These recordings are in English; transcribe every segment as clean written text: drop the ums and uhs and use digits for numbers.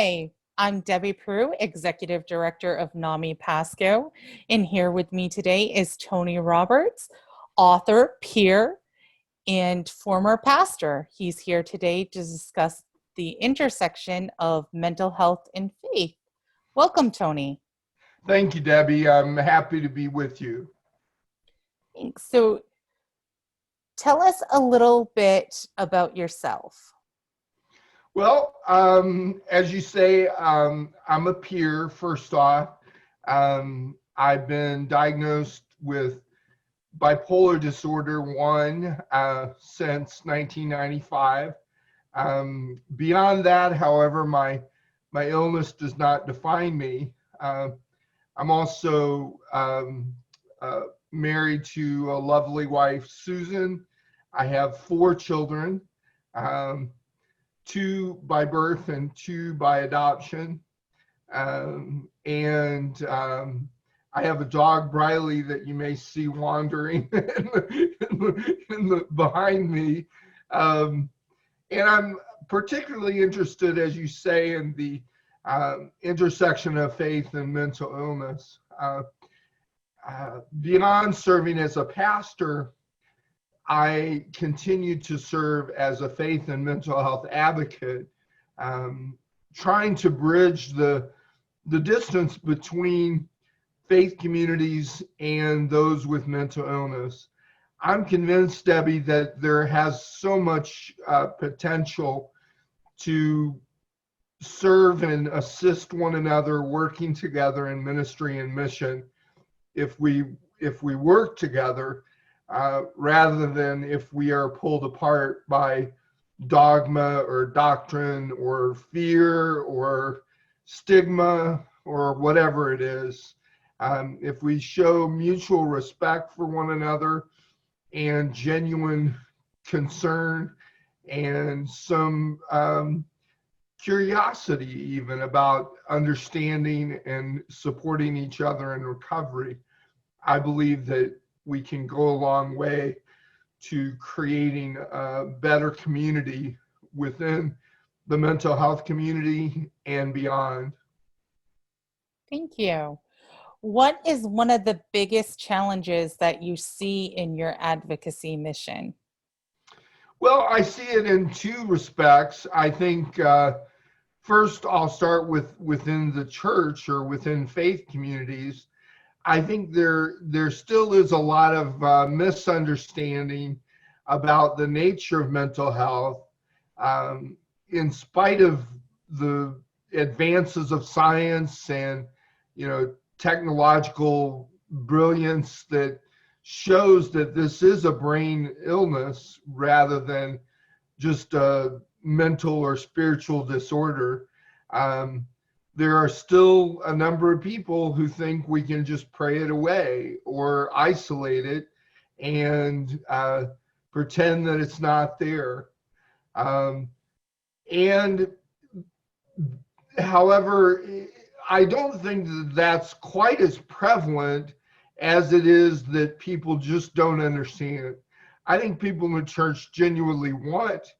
Hi, I'm Debbie Prue, Executive Director of NAMI Pasco, and here with me today is Tony Roberts, author, peer, and former pastor. He's here today to discuss the intersection of mental health and faith. Welcome, Tony. Thank you, Debbie. I'm happy to be with you. Thanks. So tell us a little bit about yourself. Well, as you say, I'm a peer, first off. I've been diagnosed with bipolar disorder 1 since 1995. Beyond that, however, my illness does not define me. I'm also married to a lovely wife, Susan. I have 4 children, 2 by birth and 2 by adoption. I have a dog, Briley, that you may see wandering behind me. And I'm particularly interested, as you say, in the intersection of faith and mental illness. Beyond serving as a pastor, I continue to serve as a faith and mental health advocate, trying to bridge the distance between faith communities and those with mental illness. I'm convinced, Debbie, that there has so much potential to serve and assist one another, working together in ministry and mission if we work together, rather than if we are pulled apart by dogma or doctrine or fear or stigma or whatever it is. If we show mutual respect for one another and genuine concern and some curiosity even about understanding and supporting each other in recovery, I believe that we can go a long way to creating a better community within the mental health community and beyond. Thank you. What is one of the biggest challenges that you see in your advocacy mission? Well, I see it in 2 respects. I think first I'll start within the church or within faith communities. I think there still is a lot of misunderstanding about the nature of mental health, in spite of the advances of science and technological brilliance that shows that this is a brain illness rather than just a mental or spiritual disorder. There are still a number of people who think we can just pray it away or isolate it and pretend that it's not there. And however, I don't think that that's quite as prevalent as it is that people just don't understand. I think people in the church genuinely want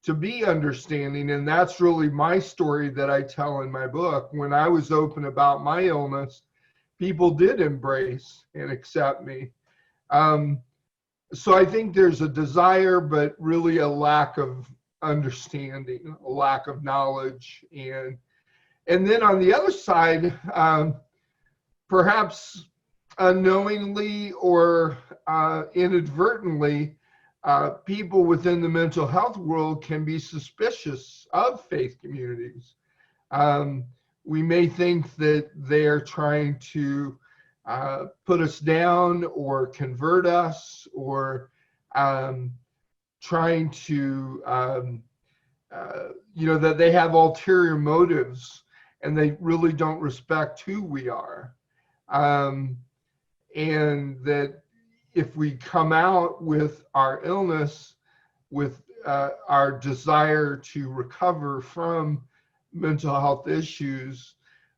to be understanding, and that's really my story that I tell in my book. When I was open about my illness, people did embrace and accept me. So I think there's a desire, but really a lack of understanding, a lack of knowledge. And then on the other side, perhaps unknowingly or inadvertently, people within the mental health world can be suspicious of faith communities. We may think that they're trying to put us down or convert us or trying to, that they have ulterior motives and they really don't respect who we are. And that if we come out with our illness, with our desire to recover from mental health issues,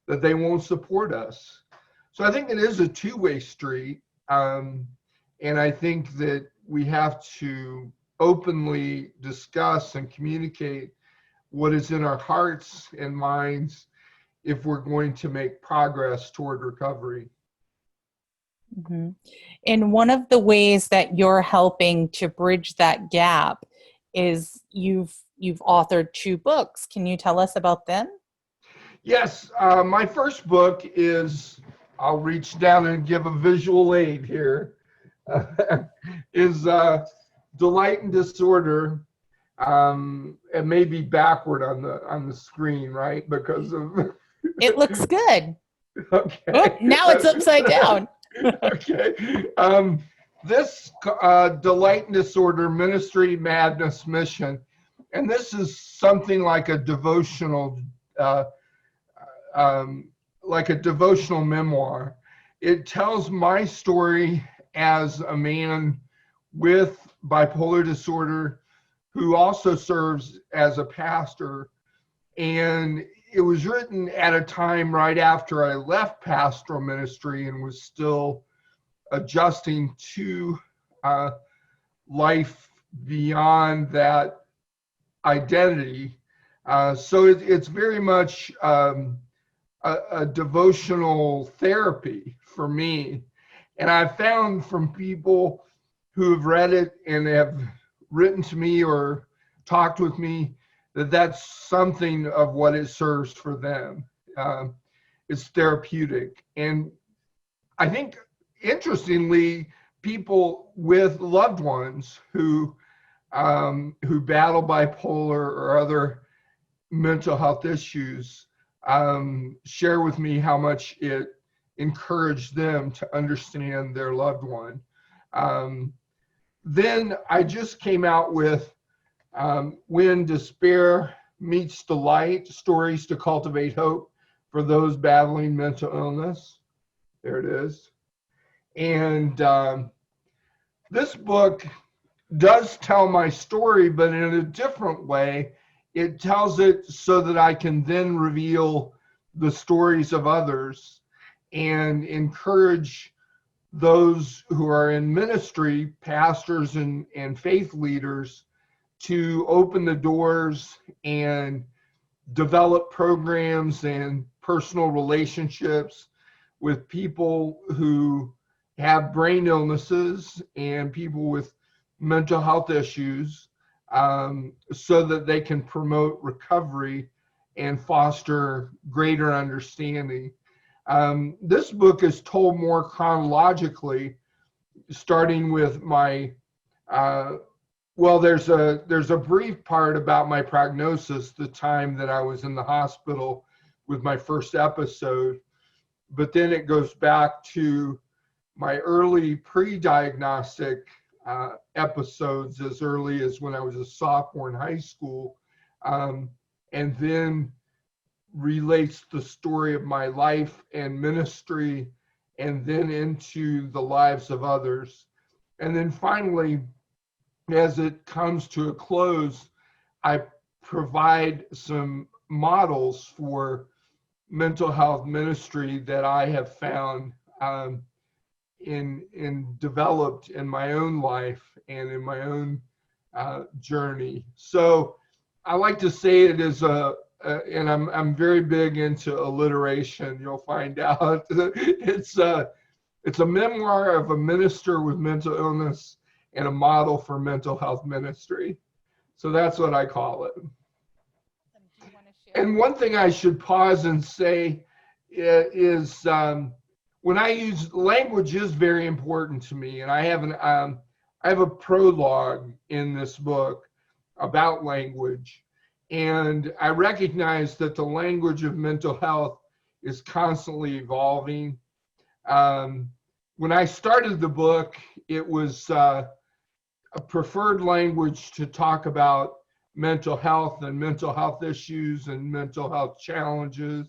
that they won't support us. So I think it is a two-way street. And I think that we have to openly discuss and communicate what is in our hearts and minds if we're going to make progress toward recovery. Mhm. And one of the ways that you're helping to bridge that gap is you've authored 2 books. Can you tell us about them? Yes, my first book is, I'll reach down and give a visual aid here, is Delight and Disorder. It may be backward on the screen, right? Because of It looks good. okay. Oh, now it's upside down. Okay. This Delight and Disorder Ministry Madness Mission, and this is something like a devotional, uh, memoir. It tells my story as a man with bipolar disorder who also serves as a pastor. And it was written at a time right after I left pastoral ministry and was still adjusting to uh, life beyond that identity. So it's very much a devotional therapy for me. And I've found from people who have read it and have written to me or talked with me that that's something of what it serves for them. It's therapeutic. And I think, interestingly, people with loved ones who battle bipolar or other mental health issues share with me how much it encouraged them to understand their loved one. Then I just came out with When Despair Meets Delight, Stories to Cultivate Hope for Those Battling Mental Illness. There it is. And this book does tell my story, but in a different way. It tells it so that I can then reveal the stories of others and encourage those who are in ministry, pastors and faith leaders, to open the doors and develop programs and personal relationships with people who have brain illnesses and people with mental health issues, so that they can promote recovery and foster greater understanding. This book is told more chronologically, starting with my there's a brief part about my prognosis, the time that I was in the hospital with my first episode, but then it goes back to my early pre-diagnostic episodes as early as when I was a sophomore in high school, and then relates the story of my life and ministry, and then into the lives of others. And then finally, as it comes to a close, I provide some models for mental health ministry that I have found in developed in my own life and in my own journey. So I like to say it is and I'm very big into alliteration. You'll find out it's a memoir of a minister with mental illness and a model for mental health ministry. So that's what I call it. Do you want to share? And one thing I should pause and say is when I use language is very important to me, and I have a prologue in this book about language, and I recognize that the language of mental health is constantly evolving. When I started the book, it was a preferred language to talk about mental health and mental health issues and mental health challenges.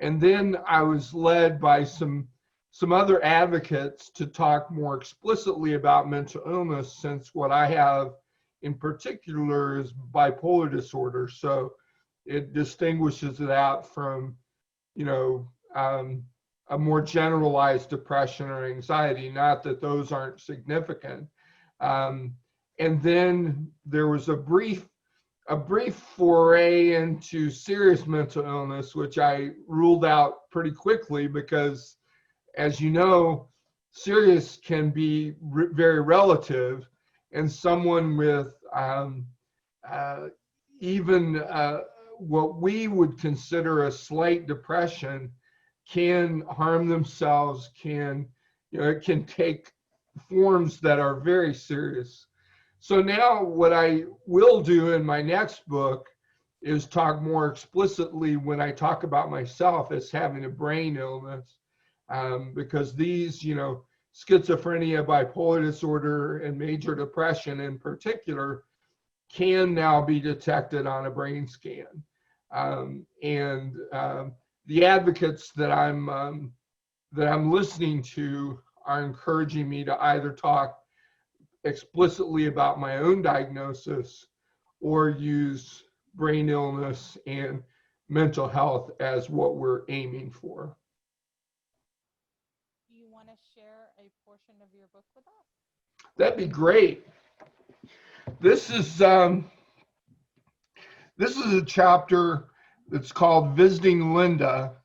And then I was led by some other advocates to talk more explicitly about mental illness, since what I have in particular is bipolar disorder. So it distinguishes it out from, a more generalized depression or anxiety, not that those aren't significant. And then there was a brief a brief foray into serious mental illness, which I ruled out pretty quickly because, as you know, serious can be very relative, and someone with uh, even what we would consider a slight depression can harm themselves, it can take forms that are very serious. So now what I will do in my next book is talk more explicitly when I talk about myself as having a brain illness, because these, schizophrenia, bipolar disorder, and major depression in particular can now be detected on a brain scan. The advocates that I'm listening to are encouraging me to either talk explicitly about my own diagnosis or use brain illness and mental health as what we're aiming for. Do you want to share a portion of your book with us? That'd be great. This is a chapter that's called Visiting Linda,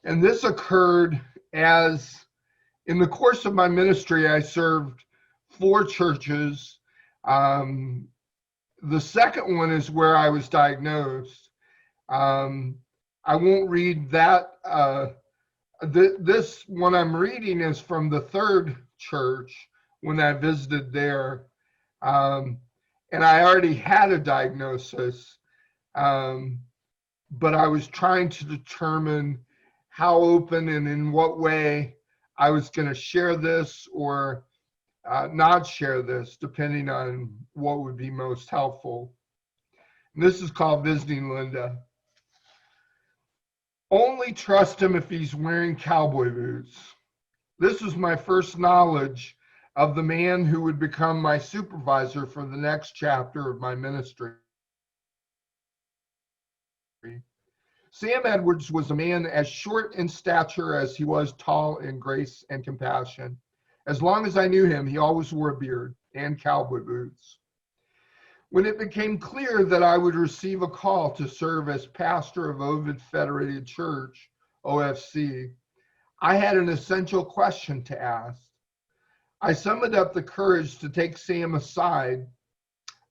and this occurred as in the course of my ministry. I served 4 churches. The second one is where I was diagnosed. I won't read that. This one I'm reading is from the 3rd church when I visited there. And I already had a diagnosis, but I was trying to determine how open and in what way I was going to share this or not share this, depending on what would be most helpful. And this is called Visiting Linda. Only trust him if he's wearing cowboy boots. This was my first knowledge of the man who would become my supervisor for the next chapter of my ministry. Sam Edwards was a man as short in stature as he was tall in grace and compassion. As long as I knew him, he always wore a beard and cowboy boots. When it became clear that I would receive a call to serve as pastor of Ovid Federated Church, OFC, I had an essential question to ask. I summoned up the courage to take Sam aside.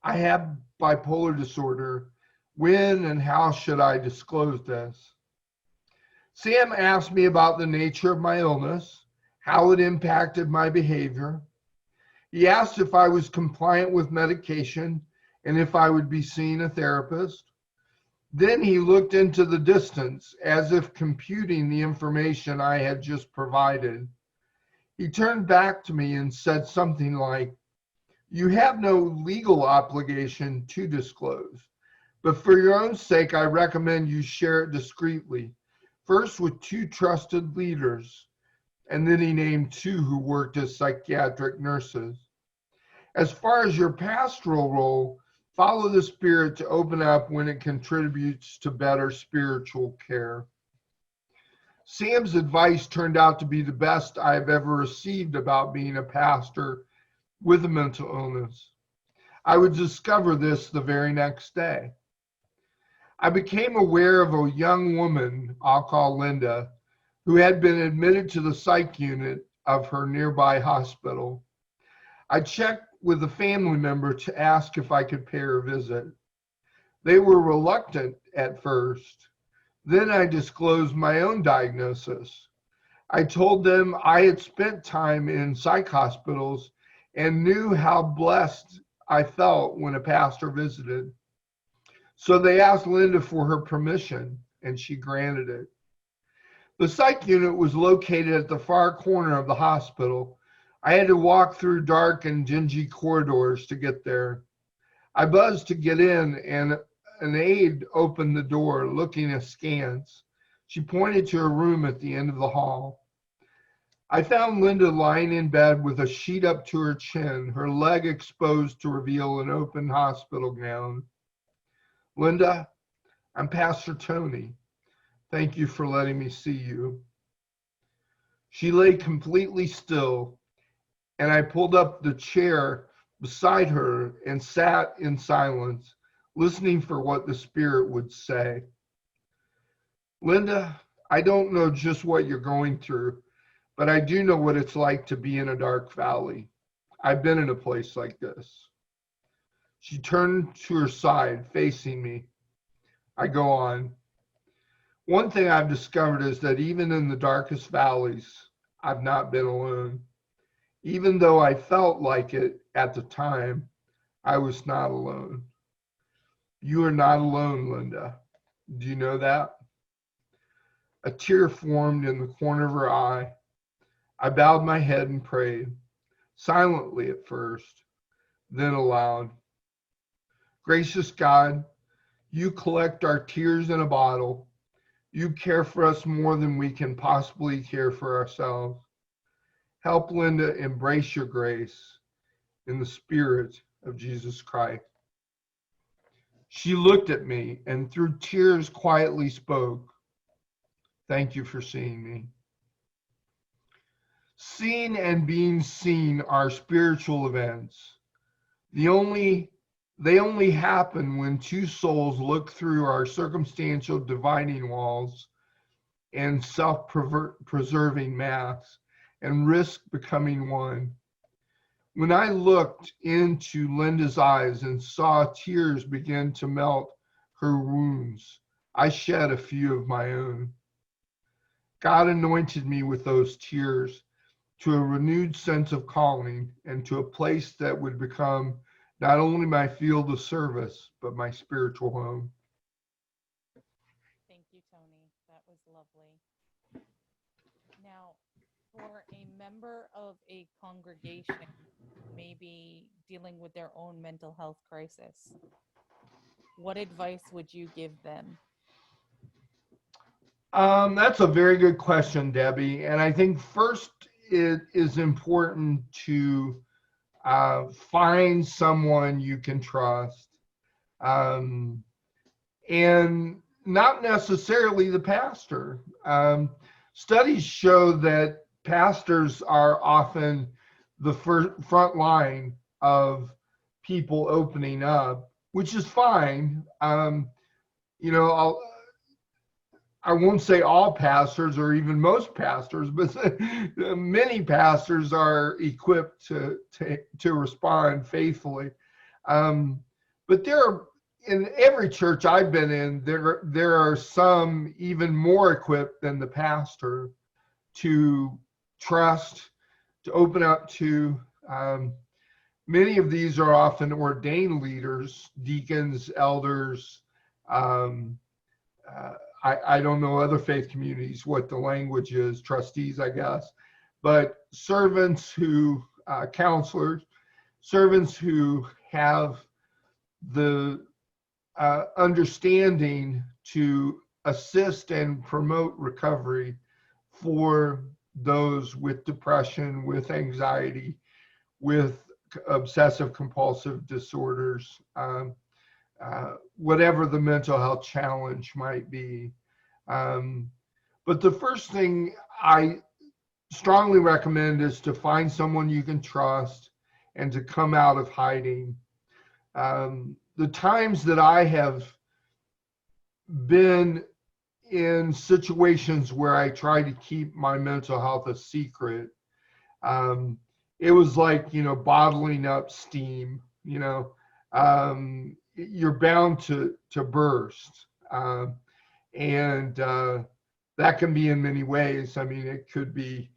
I have bipolar disorder. When and how should I disclose this? Sam asked me about the nature of my illness, how it impacted my behavior. He asked if I was compliant with medication and if I would be seeing a therapist. Then he looked into the distance as if computing the information I had just provided. He turned back to me and said something like, "You have no legal obligation to disclose, but for your own sake, I recommend you share it discreetly, first with 2 trusted leaders." And then he named 2 who worked as psychiatric nurses. As far as your pastoral role, follow the Spirit to open up when it contributes to better spiritual care. Sam's advice turned out to be the best I've ever received about being a pastor with a mental illness. I would discover this the very next day. I became aware of a young woman, I'll call Linda, who had been admitted to the psych unit of her nearby hospital. I checked with a family member to ask if I could pay her a visit. They were reluctant at first. Then I disclosed my own diagnosis. I told them I had spent time in psych hospitals and knew how blessed I felt when a pastor visited. So they asked Linda for her permission, and she granted it. The psych unit was located at the far corner of the hospital. I had to walk through dark and dingy corridors to get there. I buzzed to get in, and an aide opened the door, looking askance. She pointed to a room at the end of the hall. I found Linda lying in bed with a sheet up to her chin, her leg exposed to reveal an open hospital gown. "Linda, I'm Pastor Tony. Thank you for letting me see you." She lay completely still, and I pulled up the chair beside her and sat in silence, listening for what the Spirit would say. Linda, I don't know just what you're going through, but I do know what it's like to be in a dark valley. I've been in a place like this. She turned to her side, facing me. I go on. One thing I've discovered is that even in the darkest valleys, I've not been alone. Even though I felt like it at the time, I was not alone. You are not alone, Linda. Do you know that? A tear formed in the corner of her eye. I bowed my head and prayed, silently at first, then aloud. Gracious God, you collect our tears in a bottle. You care for us more than we can possibly care for ourselves. Help Linda embrace your grace in the Spirit of Jesus Christ. She looked at me and through tears quietly spoke, thank you for seeing me. Seeing and being seen are spiritual events. They only happen when two souls look through our circumstantial dividing walls and self-preserving masks and risk becoming one. When I looked into Linda's eyes and saw tears begin to melt her wounds, I shed a few of my own. God anointed me with those tears to a renewed sense of calling and to a place that would become not only my field of service, but my spiritual home. Thank you, Tony. That was lovely. Now, for a member of a congregation maybe dealing with their own mental health crisis, what advice would you give them? That's a very good question, Debbie. And I think first it is important to find someone you can trust, um, and not necessarily the pastor. Studies show that pastors are often the front line of people opening up, which is fine. You know, I won't say all pastors or even most pastors, but many pastors are equipped to respond faithfully. But there are, in every church I've been in, there are some even more equipped than the pastor to trust, to open up to. Many of these are often ordained leaders, deacons, elders. Um, I don't know other faith communities what the language is, trustees, I guess, but servants who, counselors, servants who have the understanding to assist and promote recovery for those with depression, with anxiety, with obsessive compulsive disorders, whatever the mental health challenge might be. But the first thing I strongly recommend is to find someone you can trust and to come out of hiding. The times that I have been in situations where I try to keep my mental health a secret, it was like, bottling up steam, you're bound to burst. And that can be in many ways. I mean, it could be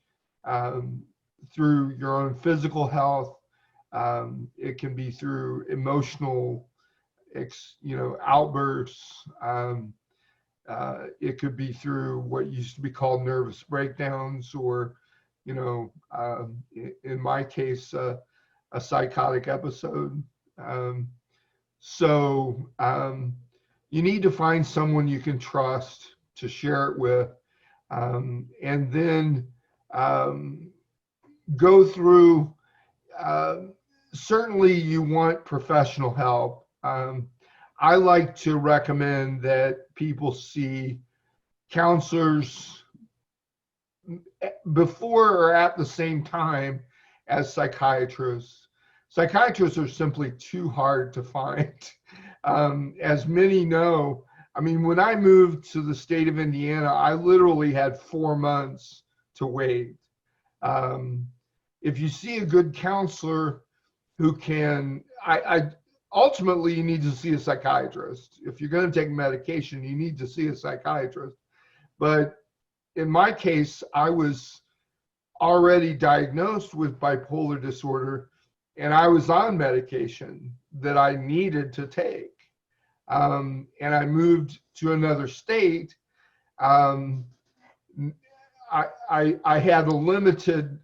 through your own physical health. It can be through emotional, outbursts. It could be through what used to be called nervous breakdowns, or, in my case, a psychotic episode. So you need to find someone you can trust to share it with, and then go through. Certainly, you want professional help. I like to recommend that people see counselors before or at the same time as psychiatrists. Psychiatrists are simply too hard to find. As many know, I mean, when I moved to the state of Indiana, I literally had 4 months to wait. Um, if you see a good counselor who can, ultimately you need to see a psychiatrist. If you're going to take medication, you need to see a psychiatrist. But in my case, I was already diagnosed with bipolar disorder, and I was on medication that I needed to take. And I moved to another state. Um, I had a limited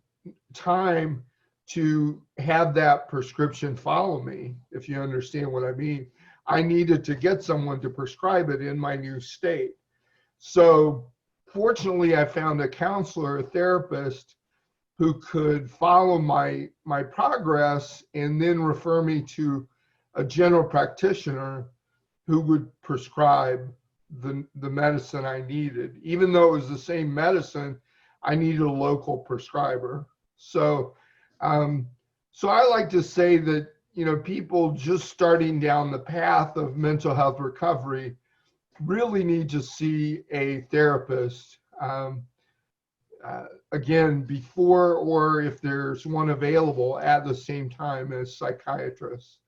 time to have that prescription follow me, if you understand what I mean. I needed to get someone to prescribe it in my new state. So fortunately, I found a counselor, a therapist who could follow my progress and then refer me to a general practitioner who would prescribe the medicine I needed. Even though it was the same medicine, I needed a local prescriber. So, so I like to say that, people just starting down the path of mental health recovery really need to see a therapist. Again, before or if there's one available at the same time as psychiatrists.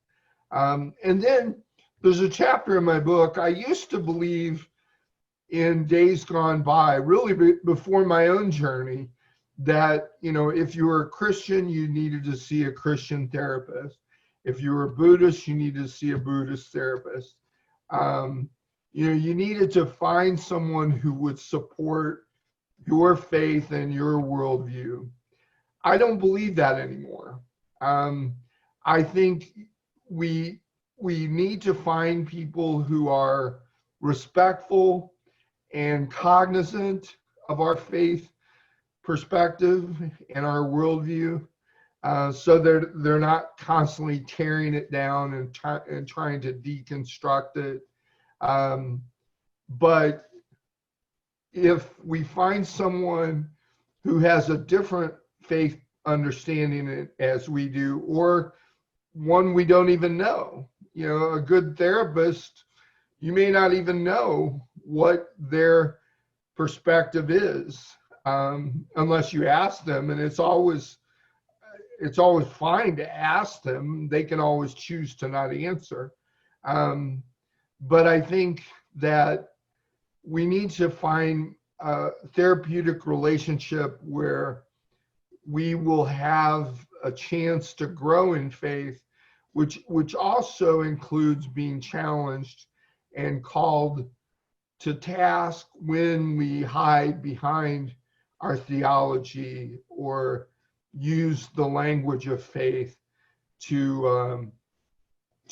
And then there's a chapter in my book. I used to believe in days gone by, really before my own journey, that, if you were a Christian, you needed to see a Christian therapist. If you were a Buddhist, you needed to see a Buddhist therapist. You needed to find someone who would support your faith and your worldview. I don't believe that anymore. I think we need to find people who are respectful and cognizant of our faith perspective and our worldview, so they're not constantly tearing it down and trying to deconstruct it. But if we find someone who has a different faith understanding as we do, or one we don't even know, a good therapist, you may not even know what their perspective is, unless you ask them. And it's always fine to ask them. They can always choose to not answer. But I think that we need to find a therapeutic relationship where we will have a chance to grow in faith, which also includes being challenged and called to task when we hide behind our theology or use the language of faith to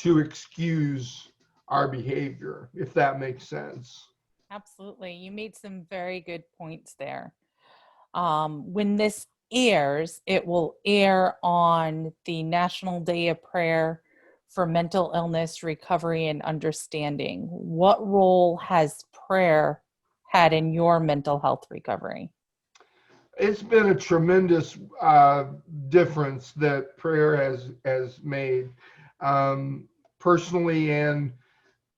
excuse our behavior, if that makes sense. Absolutely. You made some very good points there. When this airs, it will air on the National Day of Prayer for Mental Illness Recovery and Understanding. What role has prayer had in your mental health recovery? It's been a tremendous difference that prayer has made, personally and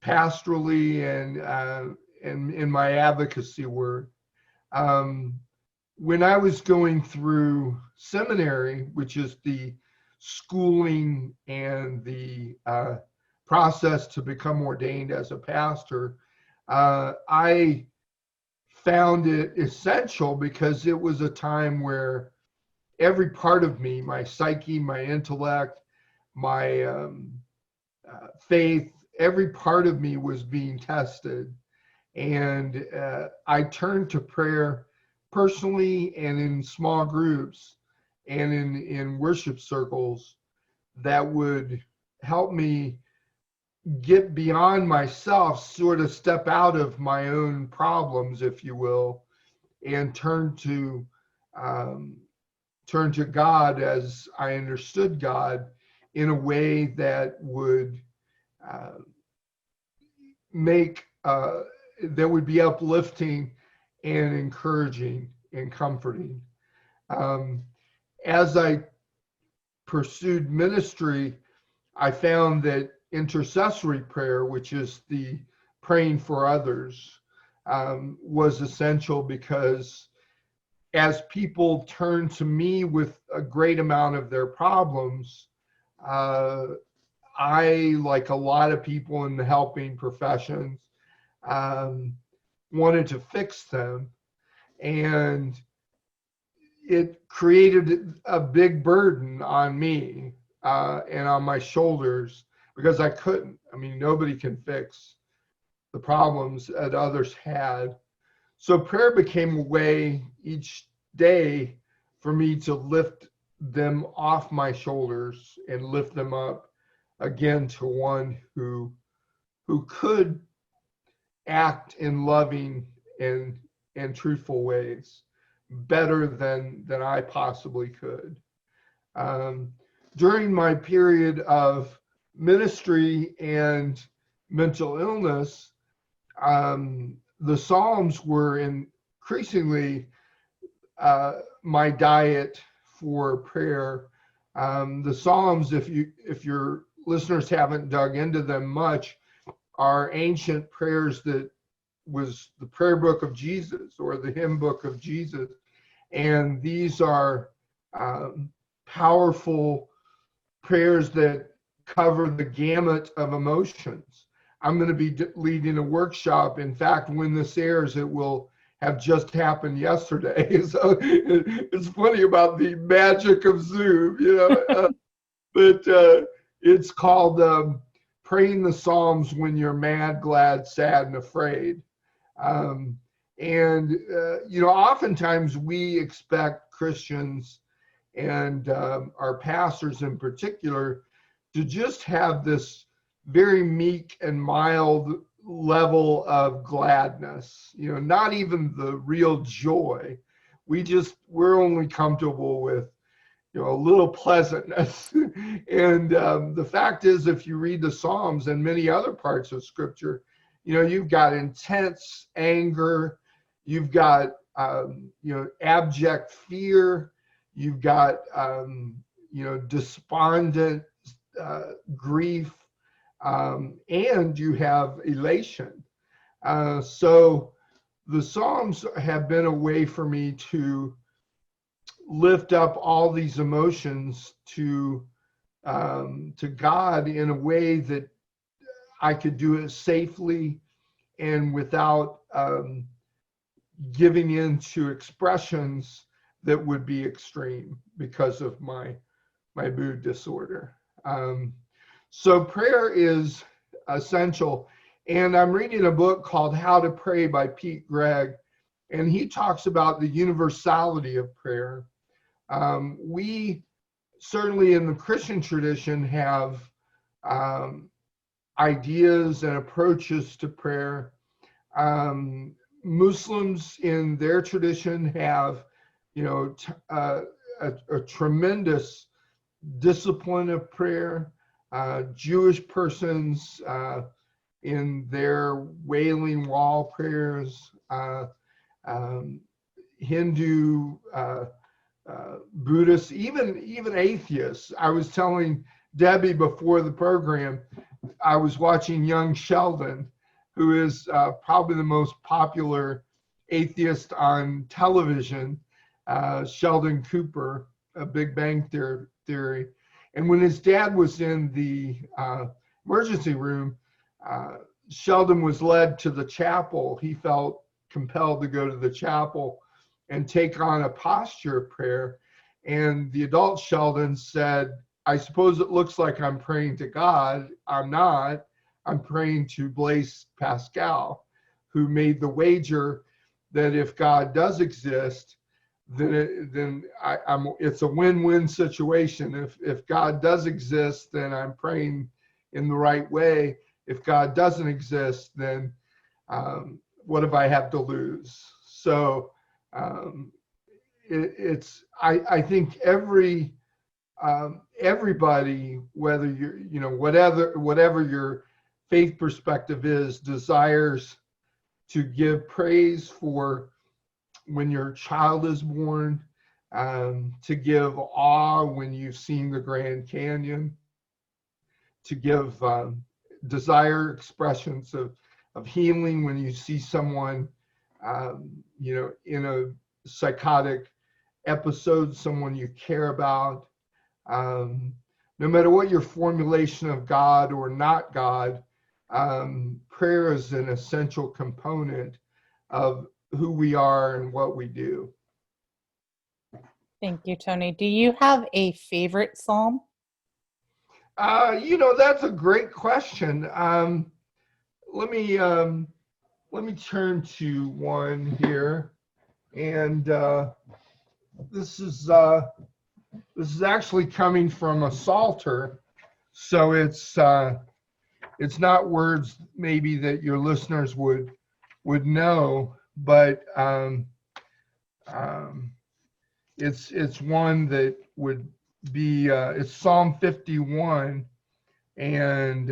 pastorally, and in my advocacy work. When I was going through seminary, which is the schooling and the process to become ordained as a pastor, I found it essential because it was a time where every part of me, my psyche, my intellect, my faith, every part of me was being tested. And I turned to prayer personally and in small groups and in worship circles that would help me get beyond myself, sort of step out of my own problems, if you will, and turn to God as I understood God in a way that would make that would be uplifting and encouraging and comforting. As I pursued ministry, I found that intercessory prayer, which is the praying for others, was essential because as people turned to me with a great amount of their problems, uh, I, like a lot of people in the helping professions, um, wanted to fix them. And it created a big burden on me and on my shoulders because I couldn't. I mean, nobody can fix the problems that others had. So prayer became a way each day for me to lift them off my shoulders and lift them up again to one who could act in loving and truthful ways better than I possibly could. Um, During my period of ministry and mental illness, the Psalms were increasingly my diet for prayer. The Psalms, if your listeners haven't dug into them much, are ancient prayers that was the prayer book of Jesus or the hymn book of Jesus. And these are powerful prayers that cover the gamut of emotions. I'm going to be leading a workshop. In fact, when this airs, it will have just happened yesterday. So it's funny about the magic of Zoom, but it's called Praying the Psalms When You're Mad, Glad, Sad, and Afraid. Oftentimes we expect Christians and our pastors in particular to just have this very meek and mild level of gladness, not even the real joy. We're only comfortable with, a little pleasantness. And the fact is, if you read the Psalms and many other parts of Scripture, you've got intense anger, you've got, abject fear, you've got, despondent grief, and you have elation. So the Psalms have been a way for me to lift up all these emotions to God in a way that I could do it safely and without giving in to expressions that would be extreme because of my mood disorder. So prayer is essential. And I'm reading a book called How to Pray by Pete Greig, and he talks about the universality of prayer. We certainly in the Christian tradition have ideas and approaches to prayer. Muslims in their tradition have, a tremendous discipline of prayer. Jewish persons in their Wailing Wall prayers, Hindu, Buddhists, even atheists. I was telling Debbie before the program, I was watching young Sheldon, who is probably the most popular atheist on television, Sheldon Cooper, a Big Bang Theory. And when his dad was in the emergency room, Sheldon was led to the chapel. He felt compelled to go to the chapel and take on a posture of prayer. And the adult Sheldon said, I suppose it looks like I'm praying to God. I'm not. I'm praying to Blaise Pascal, who made the wager that if God does exist, then it's a win-win situation. If God does exist, then I'm praying in the right way. If God doesn't exist, then what if I have to lose? So I think everybody, whether whatever your faith perspective is, desires to give praise for when your child is born, to give awe when you've seen the Grand Canyon, to give desire expressions of healing when you see someone, in a psychotic episode, someone you care about. No matter what your formulation of God or not God, prayer is an essential component of who we are and what we do. Thank you, Tony. Do you have a favorite psalm? That's a great question. Let me turn to one here, and this is actually coming from a psalter, so it's not words maybe that your listeners would know, but it's one that would be it's Psalm 51, and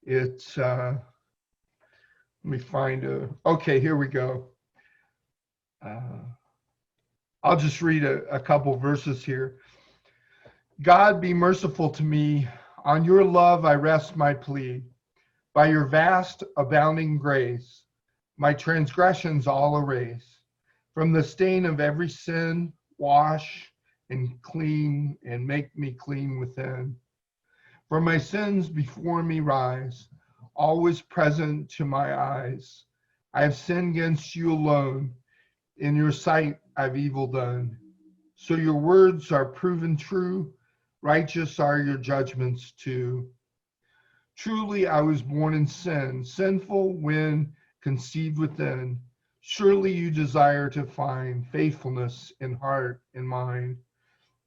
it's let me find okay, here we go. I'll just read a couple verses here. God, be merciful to me. On your love I rest my plea. By your vast abounding grace, my transgressions all erase. From the stain of every sin, wash and clean and make me clean within. For my sins before me rise, always present to my eyes. I have sinned against you alone. In your sight I've evil done. So your words are proven true. Righteous are your judgments too. Truly I was born in sin, sinful when conceived within. Surely you desire to find faithfulness in heart and mind.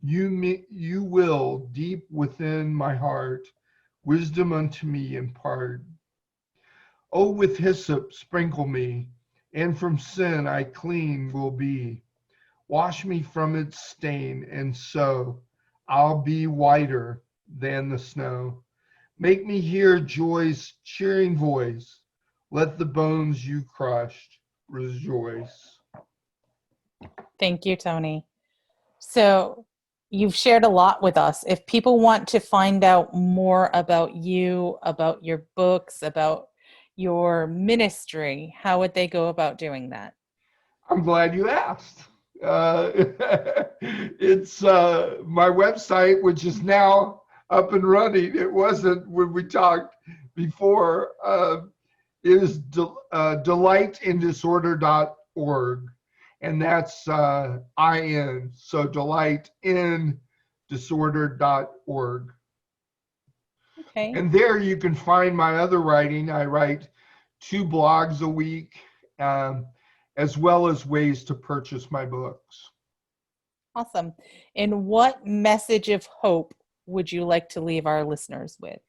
You will deep within my heart, wisdom unto me impart. Oh, with hyssop sprinkle me, and from sin I clean will be. Wash me from its stain, and so I'll be whiter than the snow. Make me hear joy's cheering voice. Let the bones you crushed rejoice. Thank you, Tony. So you've shared a lot with us. If people want to find out more about you, about your books, about your ministry, how would they go about doing that? I'm glad you asked. It's my website, which is now up and running. It wasn't when we talked before. It is delightindisorder.org, and that's IN, so delightindisorder.org. Okay. And there you can find my other writing. I write 2 blogs a week, as well as ways to purchase my books. Awesome. And what message of hope would you like to leave our listeners with?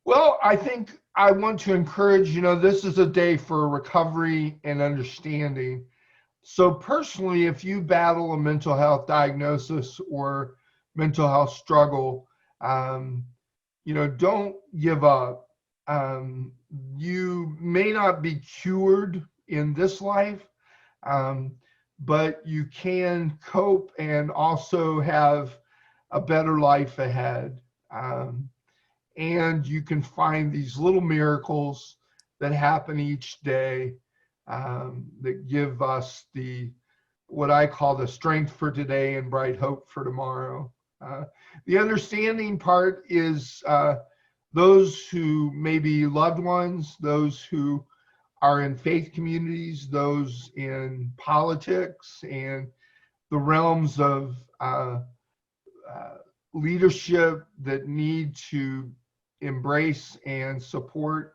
Well, I think I want to encourage, this is a day for recovery and understanding. So personally, if you battle a mental health diagnosis or mental health struggle, don't give up. You may not be cured in this life, but you can cope and also have a better life ahead. And you can find these little miracles that happen each day, that give us what I call the strength for today and bright hope for tomorrow. The understanding part is those who may be loved ones, those who are in faith communities, those in politics and the realms of leadership that need to embrace and support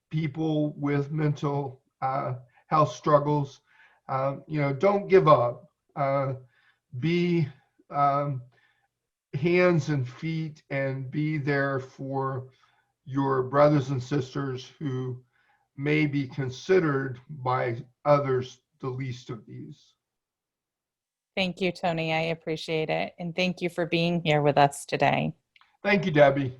people with mental health struggles. Don't give up. Be hands and feet, and be there for your brothers and sisters who may be considered by others the least of these. Thank you, Tony. I appreciate it. And thank you for being here with us today. Thank you, Debbie.